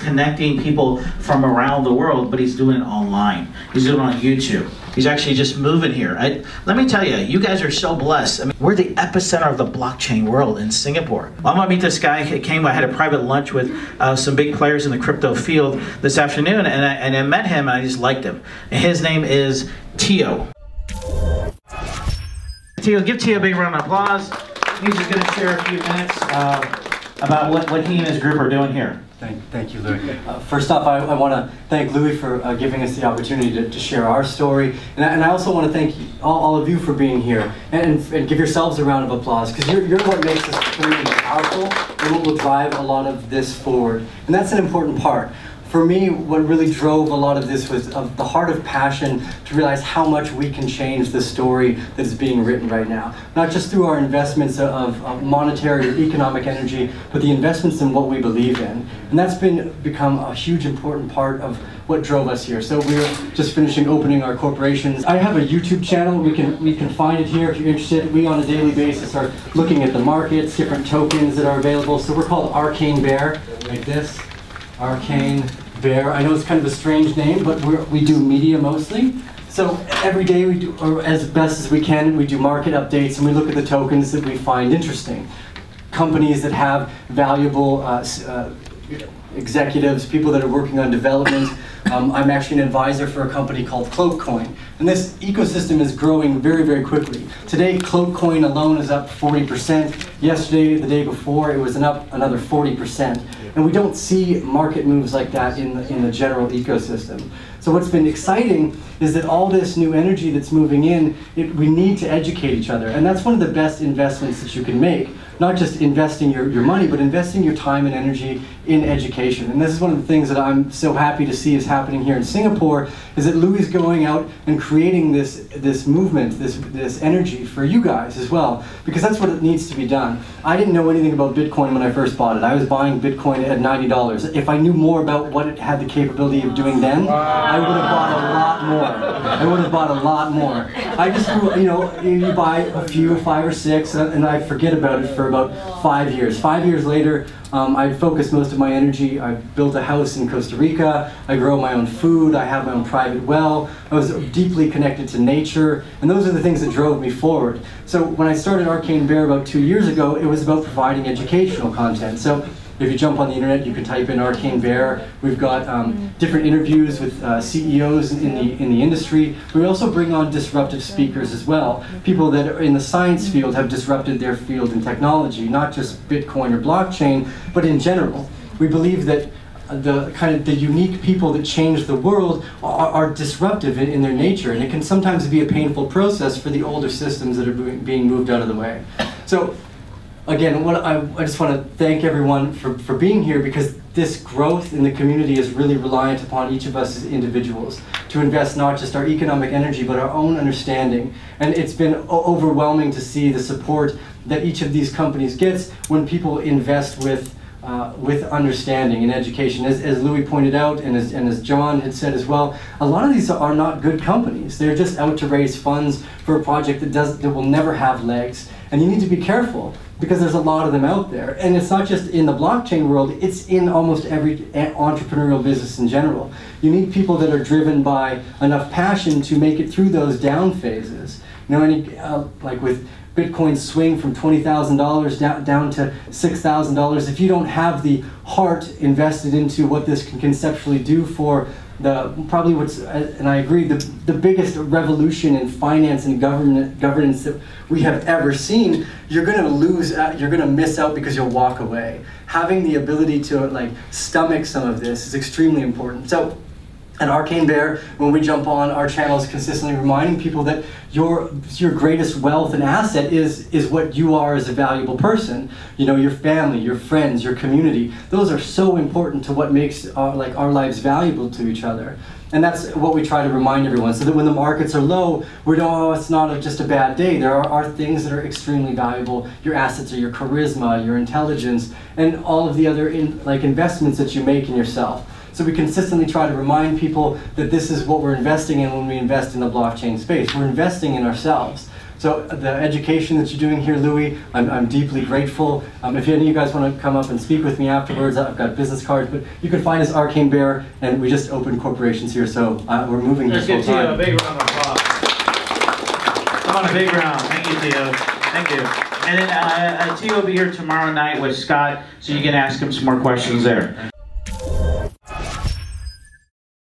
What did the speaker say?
connecting people from around the world, but he's doing it online. He's doing it on YouTube. He's actually just moving here. Let me tell you, you guys are so blessed. I mean, we're the epicenter of the blockchain world in Singapore. I'm gonna meet this guy. I had a private lunch with some big players in the crypto field this afternoon, and I met him, and I just liked him. And his name is Tio. Tio, give Tio a big round of applause. He's just gonna share a few minutes about what he and his group are doing here. Thank you, Louie. First off, I want to thank Louie for giving us the opportunity to share our story. And I also want to thank all of you for being here. And give yourselves a round of applause, because you're what makes this community powerful and what will drive a lot of this forward. And that's an important part. For me, what really drove a lot of this was the heart of passion to realize how much we can change the story that is being written right now. Not just through our investments of monetary or economic energy, but the investments in what we believe in. And that's become a huge important part of what drove us here. So we're just finishing opening our corporations. I have a YouTube channel. We can find it here if you're interested. We on a daily basis are looking at the markets, different tokens that are available. So we're called Arcane Bear, like this. Arcane Bear. I know it's kind of a strange name, but we do media mostly. So every day we do, or as best as we can, we do market updates and we look at the tokens that we find interesting. Companies that have valuable executives, people that are working on development. I'm actually an advisor for a company called Cloak. And this ecosystem is growing very, very quickly. Today, Cloak alone is up 40%. Yesterday, the day before, it was up another 40%. And we don't see market moves like that in the general ecosystem. So what's been exciting is that all this new energy that's moving in, we need to educate each other. And that's one of the best investments that you can make. Not just investing your money, but investing your time and energy in education. And this is one of the things that I'm so happy to see is happening here in Singapore, is that Louie's going out and creating this movement, this energy for you guys as well, because that's what it needs to be done. I didn't know anything about Bitcoin when I first bought it. I was buying Bitcoin at $90. If I knew more about what it had the capability of doing then, I would have bought a lot more. I would have bought a lot more. I just grew, you buy a few, 5 or 6, and I forget about it for about 5 years. 5 years later, I focused most of my energy. I built a house in Costa Rica. I grow my own food. I have my own private well. I was deeply connected to nature. And those are the things that drove me forward. So when I started Arcane Bear about 2 years ago, it was about providing educational content. So if you jump on the internet, you can type in Arcane Bear. We've got different interviews with CEOs in the industry. We also bring on disruptive speakers as well. People that are in the science field have disrupted their field in technology, not just Bitcoin or blockchain, but in general. We believe that the unique people that change the world are disruptive in their nature, and it can sometimes be a painful process for the older systems that are being moved out of the way. So again, I just want to thank everyone for being here, because this growth in the community is really reliant upon each of us as individuals to invest not just our economic energy, but our own understanding. And it's been overwhelming to see the support that each of these companies gets when people invest with understanding and education. As Louie pointed out, and as John had said as well, a lot of these are not good companies. They're just out to raise funds for a project that will never have legs. And you need to be careful, because there's a lot of them out there. And it's not just in the blockchain world, it's in almost every entrepreneurial business in general. You need people that are driven by enough passion to make it through those down phases. Like with Bitcoin's swing from $20,000 down to $6,000, if you don't have the heart invested into what this can conceptually do for probably what's, and I agree, the biggest revolution in finance and governance that we have ever seen, you're going to lose, you're going to miss out because you'll walk away. Having the ability to stomach some of this is extremely important. So at Arcane Bear, when we jump on, our channel is consistently reminding people that your greatest wealth and asset is what you are as a valuable person. Your family, your friends, your community. Those are so important to what makes our lives valuable to each other. And that's what we try to remind everyone, so that when the markets are low, we don't, oh, it's not just a bad day. There are things that are extremely valuable. Your assets are your charisma, your intelligence, and all of the other investments that you make in yourself. So we consistently try to remind people that this is what we're investing in when we invest in the blockchain space. We're investing in ourselves. So the education that you're doing here, Louie, I'm deeply grateful. If any of you guys want to come up and speak with me afterwards, I've got business cards, but you can find us Arcane Bear, and we just opened corporations here, so we're moving Let's here give full Theo time. a big round of applause. Come on, a big round. Thank you, Theo. Thank you. And then Theo will be here tomorrow night with Scott, so you can ask him some more questions there.